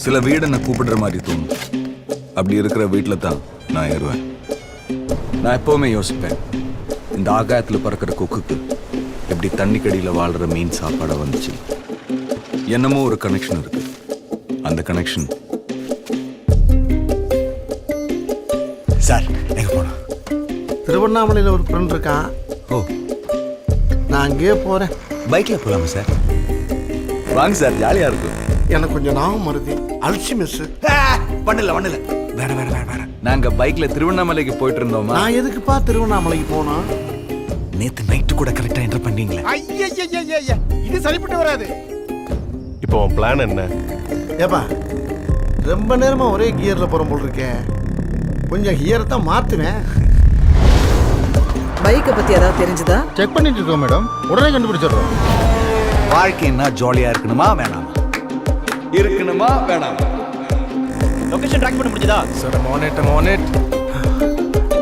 சில வீடு என்ன கூப்பிடுற மாதிரி தோணும். அப்படி இருக்கிற வீட்டில் தான் நான் ஏறுவேன். நான் எப்பவுமே யோசிப்பேன், இந்த ஆகாயத்தில் பறக்கிற கொக்குக்கு எப்படி தண்ணிக்கடியில் வாழ்கிற மீன் சாப்பாடை வந்துச்சு. என்னமோ ஒரு கனெக்ஷன் இருக்கு. அந்த கனெக்ஷன் சார் எங்க போனோம்? திருவண்ணாமலையில் ஒரு ஃப்ரெண்ட் இருக்கான். ஓ, நான் அங்கேயே போகிறேன். பைக்கில் போகலாமா சார்? வாங்க சார், ஜாலியாக இருக்கும். எனக்கு கொஞ்சம் ஞாபகம் மருதி அல்சி மிஸ்ஸு. பண்ணல வேற வேற வேற வேற. நாங்கள் பைக்கில் திருவண்ணாமலைக்கு போயிட்டு இருந்தோமா. நான் எதுக்குப்பா திருவண்ணாமலைக்கு போனோம்? நேத்து நைட்டு கூட கரெக்டா என்டர் பண்ணீங்களே. ஐயா இது சரிப்பட்டு வராது. இப்போ உன் பிளான் என்ன? ஏப்பா ரொம்ப நேரமா ஒரே கியர்ல போற போல் இருக்கேன். கொஞ்சம் கியரை தான் மாத்துவேன். பைக்கை பத்தி ஏதாவது தெரிஞ்சுதா? செக் பண்ணிட்டு இருக்கோம் மேடம், உடனே கண்டுபிடிச்சிடுறோம். வாழ்க்கைன்னா ஜாலியா இருக்கணுமா வேணாமா? இருக்கணுமா வேணாம். லொகேஷன் ட்ராக் பண்ண முடிஞ்சதா? சார் மோனேட்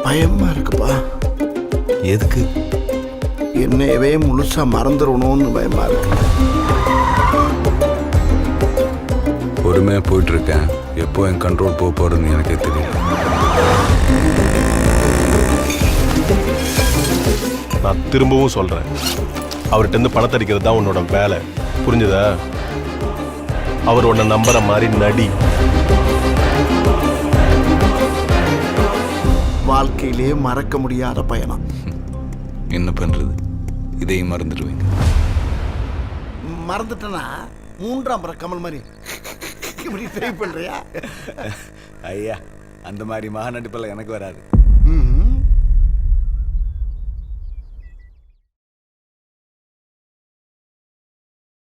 பயமா இருக்குப்பா. எதுக்கு? என்னையவே முழுசா மறந்துடணும்னு பயமா இருக்கு. பொறுமையாக போயிட்டு இருக்கேன். எப்போ என் கண்ட்ரோல் போக போறதுன்னு எனக்கே தெரியல. நான் திரும்பவும் சொல்றேன், அவர்கிட்ட இருந்து பணத்தை அடிக்கிறது தான் உன்னோட வேலை. புரிஞ்சுதா? அவர் உன்னை நம்புற மாதிரி நடி. வாழ்க்கையிலே மறக்க முடியாத பயணம். என்ன பண்றது, இதையும் மறந்துடுவீங்க. மறந்துட்டேன்னா மூன்றாம் முறை கமல் மாதிரி இப்படி ட்ரை பண்றியா? ஐயா, அந்த மாதிரி மகா நடிப்பெல்லாம் எனக்கு வராது.